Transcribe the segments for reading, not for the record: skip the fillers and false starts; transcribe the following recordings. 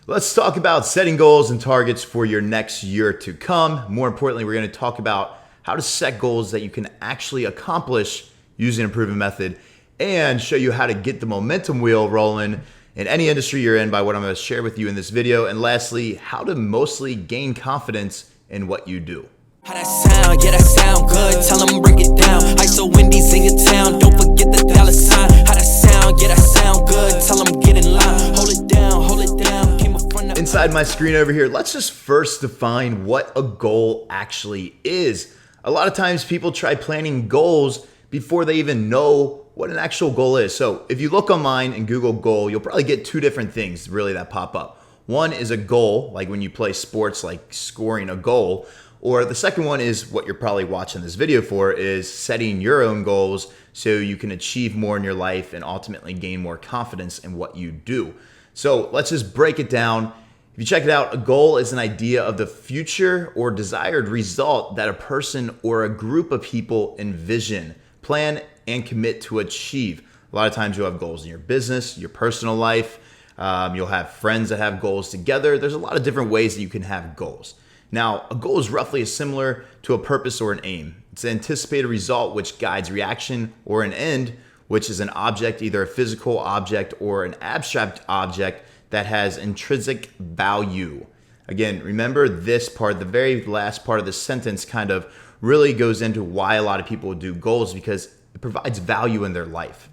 Let's talk about setting goals and targets for your next year to come. More importantly, we're going to talk about how to set goals that you can actually accomplish using a proven method and show you how to get the momentum wheel rolling in any industry you're in by what I'm going to share with you in this video. And lastly, how to mostly gain confidence in what you do. How that sound? Yeah, that sound good. Tell them break it down. ISO Wendy's in your town. Don't forget the dollar sign. How that sound? Yeah, that sound good. Tell them get in line. Hold it down, hold it down. Came up from the Inside my screen over here, let's just first define what a goal actually is. A lot of times people try planning goals before they even know what an actual goal is. So if you look online and Google goal, you'll probably get two different things really that pop up. One is a goal, like when you play sports, like scoring a goal. Or the second one is what you're probably watching this video for, is setting your own goals so you can achieve more in your life and ultimately gain more confidence in what you do. So let's just break it down. If you check it out, a goal is an idea of the future or desired result that a person or a group of people envision, plan, and commit to achieve. A lot of times you'll have goals in your business, your personal life. You'll have friends that have goals together. There's a lot of different ways that you can have goals. Now, a goal is roughly similar to a purpose or an aim. It's an anticipated result which guides reaction, or an end, which is an object, either a physical object or an abstract object that has intrinsic value. Again, remember this part, the very last part of the sentence kind of really goes into why a lot of people do goals, because it provides value in their life.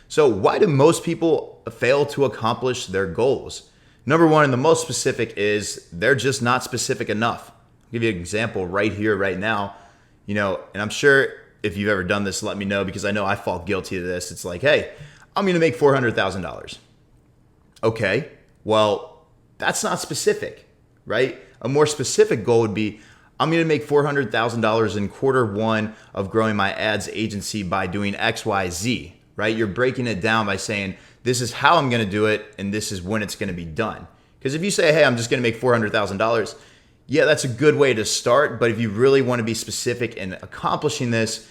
So why do most people fail to accomplish their goals? Number one, and the most specific, is they're just not specific enough. I'll give you an example right here, right now. And I'm sure if you've ever done this, let me know, because I know I fall guilty of this. It's like, hey, I'm going to make $400,000. Okay, well, that's not specific, right? A more specific goal would be, I'm going to make $400,000 in quarter one of growing my ads agency by doing X, Y, Z, right? You're breaking it down by saying, this is how I'm going to do it, and this is when it's going to be done. Because if you say, hey, I'm just going to make $400,000, yeah, that's a good way to start. But if you really want to be specific in accomplishing this,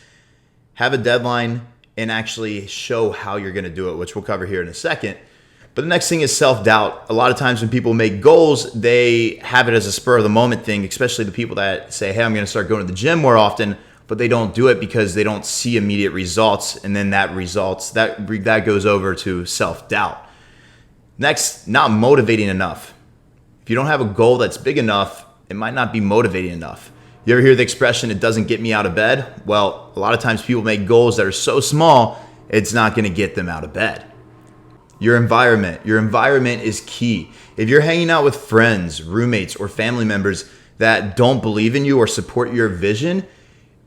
have a deadline and actually show how you're going to do it, which we'll cover here in a second. But the next thing is self-doubt. A lot of times when people make goals, they have it as a spur of the moment thing, especially the people that say, hey, I'm going to start going to the gym more often, but they don't do it because they don't see immediate results. And then that goes over to self-doubt. Next, not motivating enough. If you don't have a goal that's big enough, it might not be motivating enough. You ever hear the expression, it doesn't get me out of bed? Well, a lot of times people make goals that are so small, it's not going to get them out of bed. Your environment is key. If you're hanging out with friends, roommates, or family members that don't believe in you or support your vision,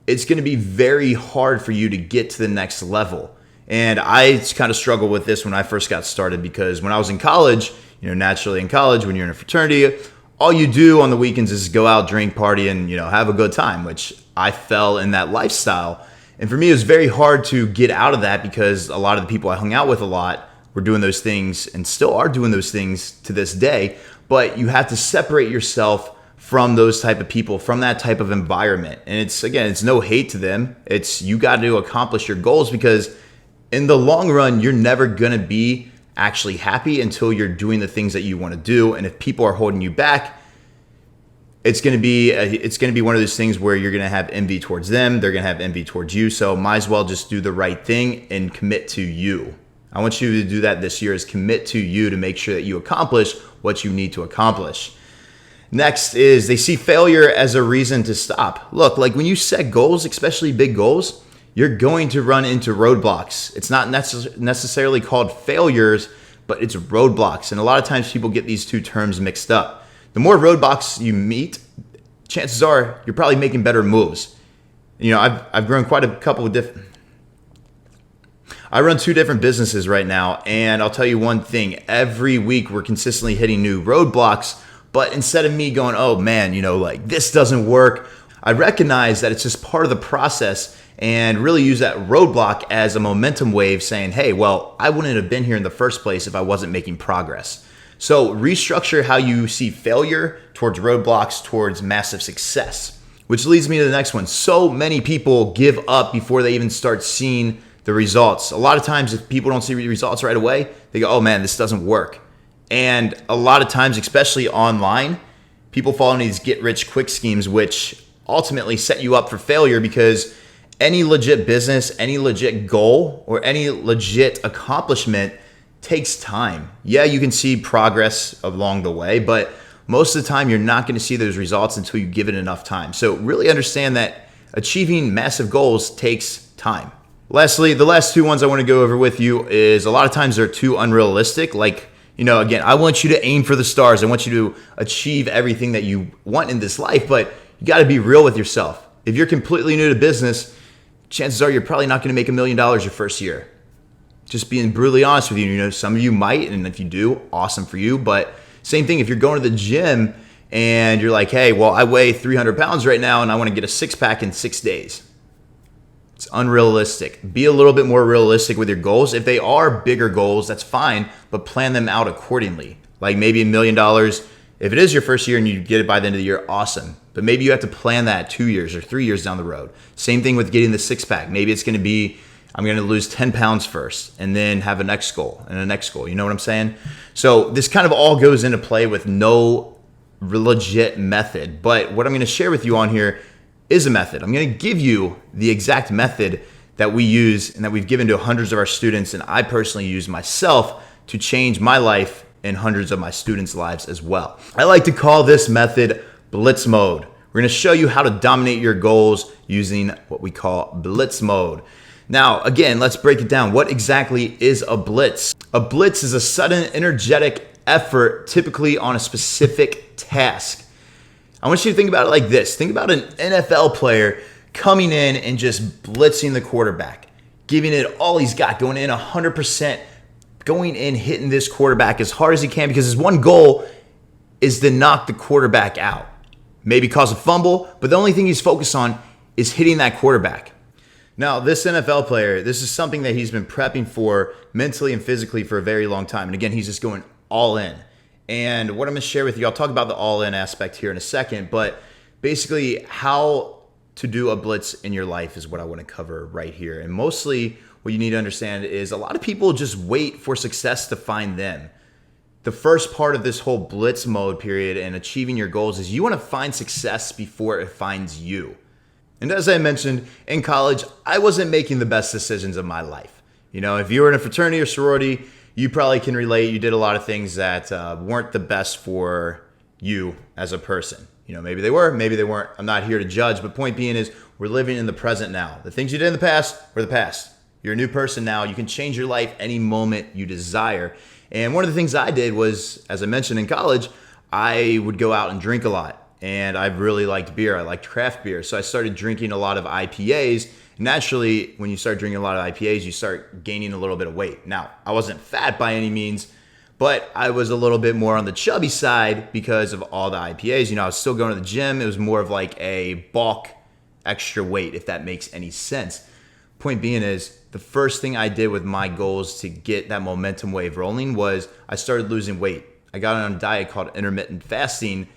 it's going to be very hard for you to get to the next level. And I kind of struggled with this when I first got started, because when I was in college, naturally in college, when you're in a fraternity, all you do on the weekends is go out, drink, party, and, have a good time, which I fell in that lifestyle. And for me, it was very hard to get out of that, because a lot of the people I hung out with a lot were doing those things and still are doing those things to this day. But you have to separate yourself from those type of people, from that type of environment. And it's no hate to them. You got to accomplish your goals, because in the long run, you're never going to be actually happy until you're doing the things that you want to do. And if people are holding you back, it's going to be one of those things where you're going to have envy towards them. They're going to have envy towards you. So might as well just do the right thing and commit to you. I want you to do that this year, is commit to you to make sure that you accomplish what you need to accomplish. Next is they see failure as a reason to stop. Look, like when you set goals, especially big goals, you're going to run into roadblocks. It's not necessarily called failures, but it's roadblocks. And a lot of times people get these two terms mixed up. The more roadblocks you meet, chances are you're probably making better moves. I've grown quite a couple of different... I run 2 different businesses right now, and I'll tell you one thing. Every week we're consistently hitting new roadblocks, but instead of me going, oh man, this doesn't work, I recognize that it's just part of the process, and really use that roadblock as a momentum wave, saying, hey, well, I wouldn't have been here in the first place if I wasn't making progress. So restructure how you see failure towards roadblocks, towards massive success, which leads me to the next one. So many people give up before they even start seeing the results. A lot of times if people don't see results right away, they go, oh man, this doesn't work. And a lot of times, especially online, people fall into these get-rich-quick schemes, which ultimately set you up for failure because any legit business, any legit goal, or any legit accomplishment takes time. Yeah, you can see progress along the way, but most of the time you're not going to see those results until you give it enough time. So really understand that achieving massive goals takes time. Lastly, the last two ones I want to go over with you is a lot of times they're too unrealistic. Like, again, I want you to aim for the stars. I want you to achieve everything that you want in this life, but you got to be real with yourself. If you're completely new to business, chances are you're probably not going to make $1 million your first year. Just being brutally honest with you, some of you might, and if you do, awesome for you. But same thing, if you're going to the gym and you're like, hey, well, I weigh 300 pounds right now and I want to get a six-pack in 6 days. It's unrealistic. Be a little bit more realistic with your goals. If they are bigger goals, that's fine, but plan them out accordingly. Like maybe $1 million. If it is your first year and you get it by the end of the year, awesome. But maybe you have to plan that 2 years or 3 years down the road. Same thing with getting the six-pack. Maybe it's going to be, I'm going to lose 10 pounds first and then have a next goal and a next goal. You know what I'm saying? So this kind of all goes into play with no legit method. But what I'm going to share with you on here is a method. I'm going to give you the exact method that we use and that we've given to hundreds of our students, and I personally use myself to change my life and hundreds of my students' lives as well. I like to call this method Blitz Mode. We're going to show you how to dominate your goals using what we call Blitz Mode. Now, again, let's break it down. What exactly is a blitz? A blitz is a sudden, energetic effort, typically on a specific task. I want you to think about it like this. Think about an NFL player coming in and just blitzing the quarterback, giving it all he's got, going in 100%, going in, hitting this quarterback as hard as he can because his one goal is to knock the quarterback out. Maybe cause a fumble, but the only thing he's focused on is hitting that quarterback. Now, this NFL player, this is something that he's been prepping for mentally and physically for a very long time. And again, he's just going all in. And what I'm going to share with you, I'll talk about the all-in aspect here in a second, but basically how to do a blitz in your life is what I want to cover right here. And mostly what you need to understand is a lot of people just wait for success to find them. The first part of this whole blitz mode period and achieving your goals is you want to find success before it finds you. And as I mentioned, in college, I wasn't making the best decisions of my life. If you were in a fraternity or sorority, you probably can relate. You did a lot of things that weren't the best for you as a person. Maybe they were, maybe they weren't. I'm not here to judge, but point being is we're living in the present now. The things you did in the past were the past. You're a new person now. You can change your life any moment you desire. And one of the things I did was, as I mentioned in college, I would go out and drink a lot. And I really liked beer. I liked craft beer. So I started drinking a lot of IPAs. Naturally, when you start drinking a lot of IPAs, you start gaining a little bit of weight. Now, I wasn't fat by any means, but I was a little bit more on the chubby side because of all the IPAs. I was still going to the gym. It was more of like a bulk extra weight, if that makes any sense. Point being is, the first thing I did with my goals to get that momentum wave rolling was I started losing weight. I got on a diet called intermittent fasting.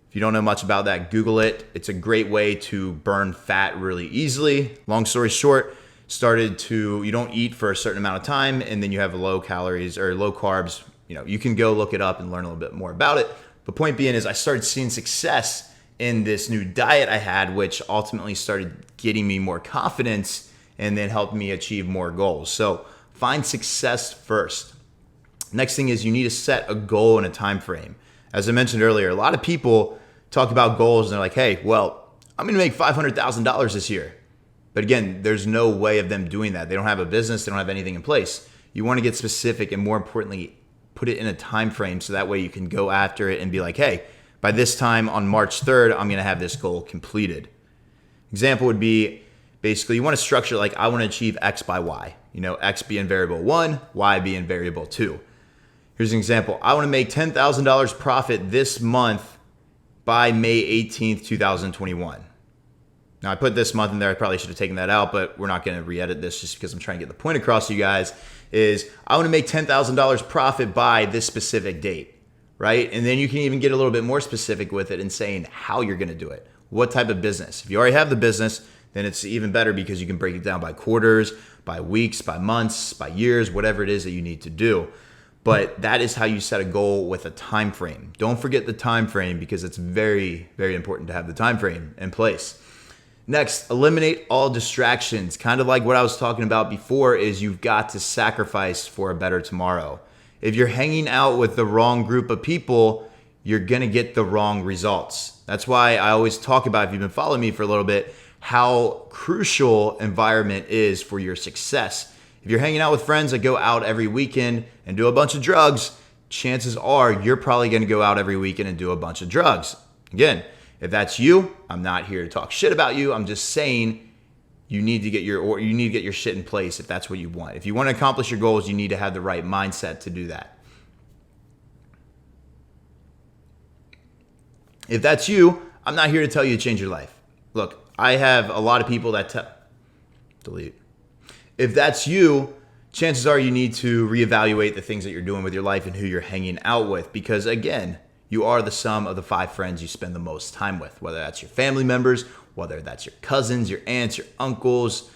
If you don't know much about that, Google it. It's a great way to burn fat really easily. Long story short, you don't eat for a certain amount of time and then you have low calories or low carbs. You can go look it up and learn a little bit more about it. But point being is I started seeing success in this new diet I had, which ultimately started getting me more confidence and then helped me achieve more goals. So find success first. Next thing is you need to set a goal and a time frame. As I mentioned earlier, a lot of people talk about goals and they're like, hey, well, I'm going to make $500,000 this year. But again, there's no way of them doing that. They don't have a business. They don't have anything in place. You want to get specific and more importantly, put it in a time frame so that way you can go after it and be like, hey, by this time on March 3rd, I'm going to have this goal completed. Example would be basically you want to structure like I want to achieve X by Y. X being variable 1, Y being variable 2. Here's an example. I want to make $10,000 profit this month by May 18th, 2021. Now, I put this month in there. I probably should have taken that out, but we're not going to re-edit this just because I'm trying to get the point across to you guys is I want to make $10,000 profit by this specific date, right? And then you can even get a little bit more specific with it and saying how you're going to do it. What type of business? If you already have the business, then it's even better because you can break it down by quarters, by weeks, by months, by years, whatever it is that you need to do. But that is how you set a goal with a time frame. Don't forget the time frame because it's very, very important to have the time frame in place. Next, eliminate all distractions. Kind of like what I was talking about before is you've got to sacrifice for a better tomorrow. If you're hanging out with the wrong group of people, you're going to get the wrong results. That's why I always talk about, if you've been following me for a little bit, how crucial environment is for your success. If you're hanging out with friends that go out every weekend and do a bunch of drugs, chances are you're probably going to go out every weekend and do a bunch of drugs. Again, if that's you, I'm not here to talk shit about you. I'm just saying you need to get your shit in place if that's what you want. If you want to accomplish your goals, you need to have the right mindset to do that. If that's you, I'm not here to tell you to change your life. Look, I have a lot of people that delete. If that's you, chances are you need to reevaluate the things that you're doing with your life and who you're hanging out with, because again, you are the sum of the 5 friends you spend the most time with, whether that's your family members, whether that's your cousins, your aunts, your uncles.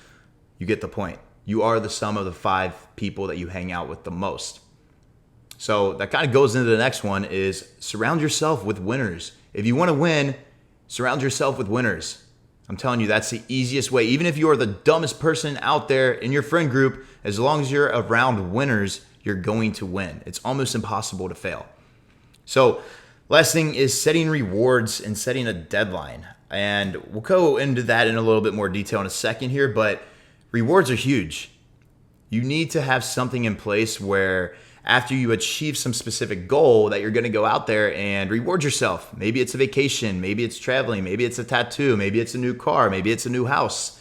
You get the point. You are the sum of the 5 people that you hang out with the most. So that kind of goes into the next one, is surround yourself with winners. If you want to win, surround yourself with winners. I'm telling you, that's the easiest way. Even if you are the dumbest person out there in your friend group, as long as you're around winners, you're going to win. It's almost impossible to fail. So last thing is setting rewards and setting a deadline. And we'll go into that in a little bit more detail in a second here, but rewards are huge. You need to have something in place where after you achieve some specific goal that you're going to go out there and reward yourself. Maybe it's a vacation, maybe it's traveling, maybe it's a tattoo, maybe it's a new car, maybe it's a new house.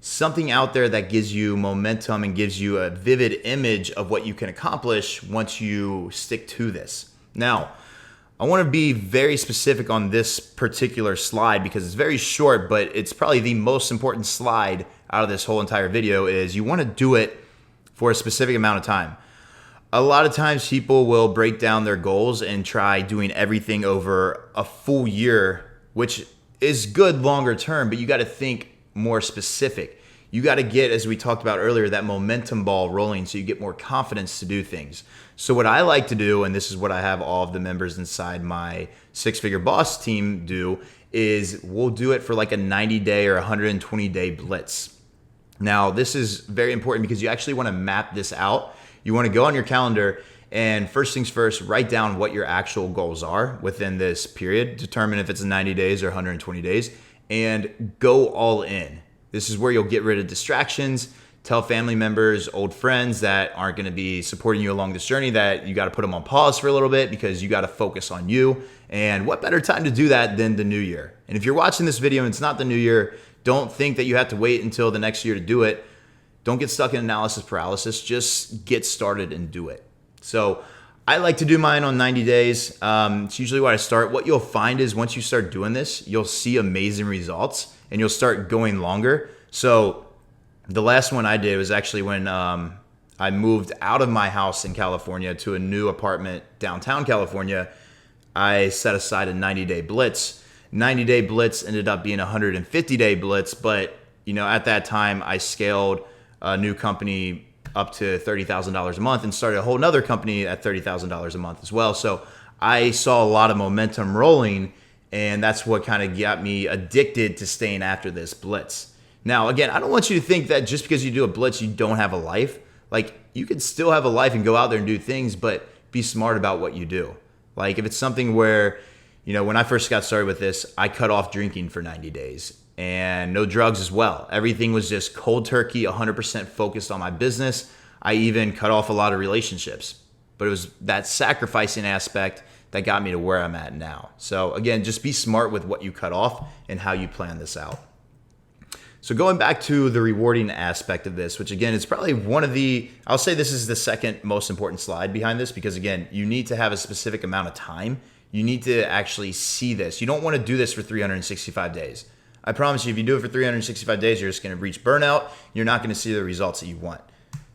Something out there that gives you momentum and gives you a vivid image of what you can accomplish once you stick to this. Now, I want to be very specific on this particular slide because it's very short, but it's probably the most important slide out of this whole entire video. Is you want to do it for a specific amount of time. A lot of times people will break down their goals and try doing everything over a full year, which is good longer term, but you got to think more specific. You got to get, as we talked about earlier, that momentum ball rolling so you get more confidence to do things. So what I like to do, and this is what I have all of the members inside my 6-figure boss team do, is we'll do it for like a 90-day or 120-day blitz. Now, this is very important because you actually want to map this out. You want to go on your calendar and first things first, write down what your actual goals are within this period. Determine if it's 90 days or 120 days and go all in. This is where you'll get rid of distractions. Tell family members, old friends that aren't going to be supporting you along this journey that you got to put them on pause for a little bit because you got to focus on you. And what better time to do that than the new year? And if you're watching this video and it's not the new year, don't think that you have to wait until the next year to do it. Don't get stuck in analysis paralysis. Just get started and do it. So I like to do mine on 90 days. It's usually what I start. What you'll find is once you start doing this, you'll see amazing results and you'll start going longer. So the last one I did was actually when I moved out of my house in California to a new apartment downtown California. I set aside a 90-day blitz. 90-day blitz ended up being a 150-day blitz, but at that time I scaled a new company up to $30,000 a month and started a whole nother company at $30,000 a month as well. So I saw a lot of momentum rolling, and that's what kind of got me addicted to staying after this blitz. Now, again, I don't want you to think that just because you do a blitz, you don't have a life. Like, you can still have a life and go out there and do things, but be smart about what you do. Like, if it's something where, when I first got started with this, I cut off drinking for 90 days. And no drugs as well. Everything was just cold turkey, 100% focused on my business. I even cut off a lot of relationships. But it was that sacrificing aspect that got me to where I'm at now. So again, just be smart with what you cut off and how you plan this out. So going back to the rewarding aspect of this, which again, it's probably I'll say this is the second most important slide behind this because again, you need to have a specific amount of time. You need to actually see this. You don't want to do this for 365 days. I promise you, if you do it for 365 days, you're just going to reach burnout. You're not going to see the results that you want.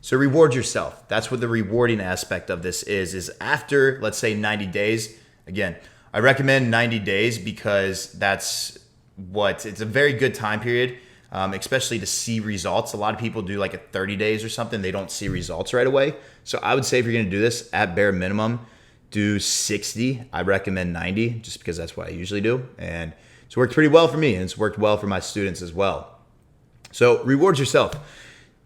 So reward yourself. That's what the rewarding aspect of this is after, let's say 90 days. Again, I recommend 90 days because it's a very good time period. especially to see results. A lot of people do like a 30 days or something. They don't see results right away. So I would say if you're going to do this, at bare minimum, do 60. I recommend 90 just because that's what I usually do. And it's worked pretty well for me, and it's worked well for my students as well. So reward yourself.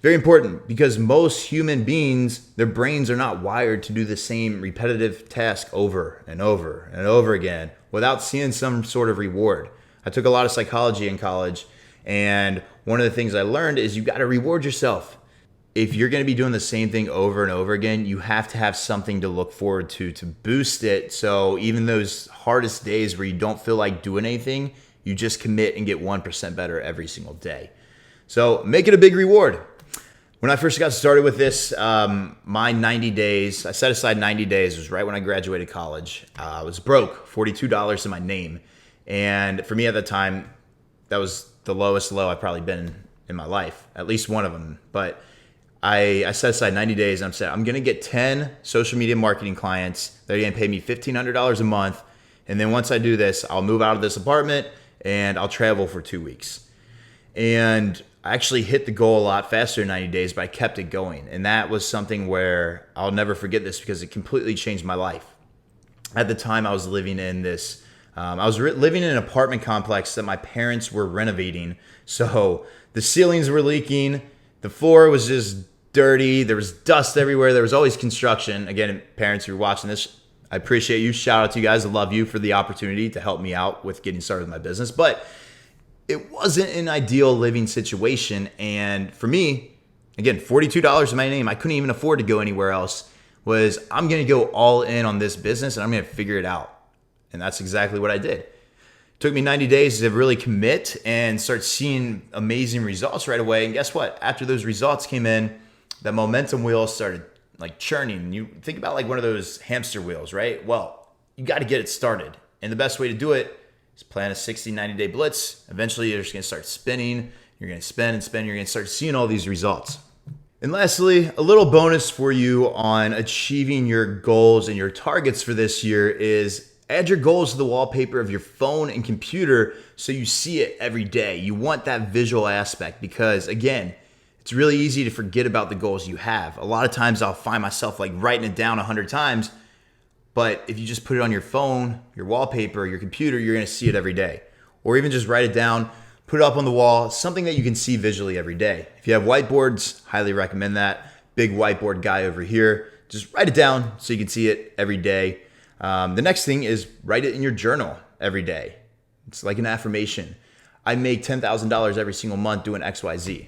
Very important, because most human beings, their brains are not wired to do the same repetitive task over and over and over again without seeing some sort of reward. I took a lot of psychology in college, and one of the things I learned is you got to reward yourself. If you're going to be doing the same thing over and over again, you have to have something to look forward to boost it. So even those hardest days where you don't feel like doing anything, you just commit and get 1% better every single day. So make it a big reward. When I first got started with this, my 90 days, I set aside 90 days. It was right when I graduated college. I was broke, $42 in my name. And for me at the time, that was the lowest low I've probably been in my life, at least one of them. But I set aside 90 days, and I'm going to get 10 social media marketing clients. They're going to pay me $1,500 a month. And then once I do this, I'll move out of this apartment and I'll travel for 2 weeks. And I actually hit the goal a lot faster in 90 days, but I kept it going. And that was something where I'll never forget this because it completely changed my life. At the time, I was living in this, living in an apartment complex that my parents were renovating. So the ceilings were leaking. The floor was just dirty. There was dust everywhere. There was always construction. Again, parents, if you're watching this, I appreciate you. Shout out to you guys. I love you for the opportunity to help me out with getting started with my business. But it wasn't an ideal living situation. And for me, again, $42 in my name, I couldn't even afford to go anywhere else, was I'm going to go all in on this business and I'm going to figure it out. And that's exactly what I did. It took me 90 days to really commit and start seeing amazing results right away. And guess what? After those results came in, the momentum wheel started like churning. You think about like one of those hamster wheels, right? Well, you got to get it started. And the best way to do it is plan a 60, 90-day blitz. Eventually, you're just going to start spinning. You're going to spin and spin. You're going to start seeing all these results. And lastly, a little bonus for you on achieving your goals and your targets for this year is add your goals to the wallpaper of your phone and computer so you see it every day. You want that visual aspect because, again, it's really easy to forget about the goals you have. A lot of times I'll find myself like writing it down 100 times. But if you just put it on your phone, your wallpaper, your computer, you're going to see it every day. Or even just write it down, put it up on the wall, something that you can see visually every day. If you have whiteboards, highly recommend that. Big whiteboard guy over here. Just write it down so you can see it every day. The next thing is write it in your journal every day. It's like an affirmation. I make $10,000 every single month doing XYZ.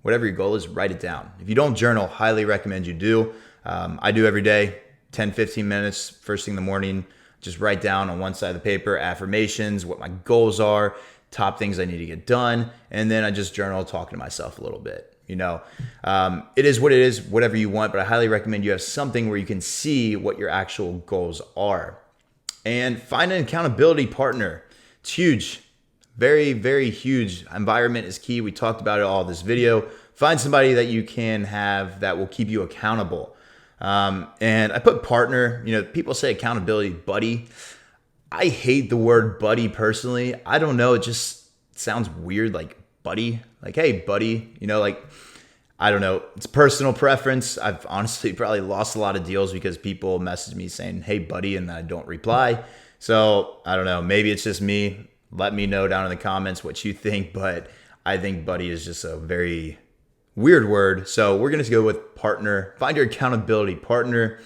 Whatever your goal is, write it down. If you don't journal, highly recommend you do. I do every day. 10, 15 minutes first thing in the morning, just write down on one side of the paper affirmations, what my goals are, top things I need to get done, and then I just journal talking to myself a little bit. It is what it is, whatever you want, but I highly recommend you have something where you can see what your actual goals are. And find an accountability partner. It's huge. Very, very huge. Environment is key. We talked about it all this video. Find somebody that you can have that will keep you accountable. And I put partner, people say accountability buddy. I hate the word buddy personally. I don't know. It just sounds weird, like buddy, like, hey buddy, I don't know. It's personal preference. I've honestly probably lost a lot of deals because people message me saying, hey buddy, and then I don't reply. So I don't know. Maybe it's just me. Let me know down in the comments what you think, but I think buddy is just a very weird word. So we're going to go with partner. Find your accountability partner.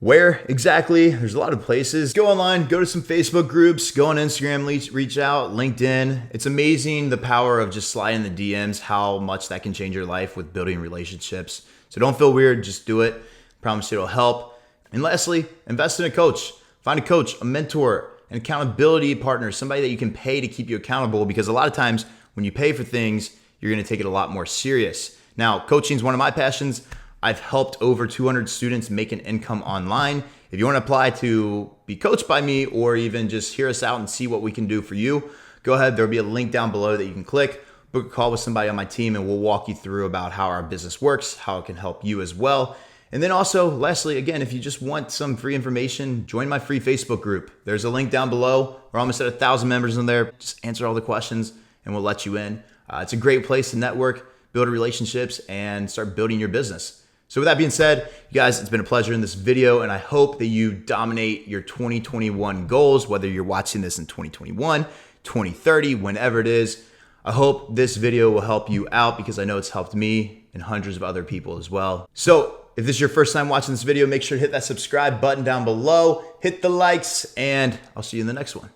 Where exactly? There's a lot of places. Go online, go to some Facebook groups, go on Instagram, reach out, LinkedIn. It's amazing the power of just sliding the DMs, how much that can change your life with building relationships. So don't feel weird, just do it. Promise it'll help. And lastly, invest in a coach. Find a coach, a mentor, an accountability partner, somebody that you can pay to keep you accountable, because a lot of times when you pay for things, you're going to take it a lot more serious. Now, coaching is one of my passions. I've helped over 200 students make an income online. If you want to apply to be coached by me or even just hear us out and see what we can do for you, go ahead. There'll be a link down below that you can click, book a call with somebody on my team, and we'll walk you through about how our business works, how it can help you as well. And then also, lastly, again, if you just want some free information, join my free Facebook group. There's a link down below. We're almost at 1,000 members in there. Just answer all the questions and we'll let you in. It's a great place to network, build relationships, and start building your business. So with that being said, you guys, it's been a pleasure in this video, and I hope that you dominate your 2021 goals, whether you're watching this in 2021, 2030, whenever it is. I hope this video will help you out because I know it's helped me and hundreds of other people as well. So if this is your first time watching this video, make sure to hit that subscribe button down below, hit the likes, and I'll see you in the next one.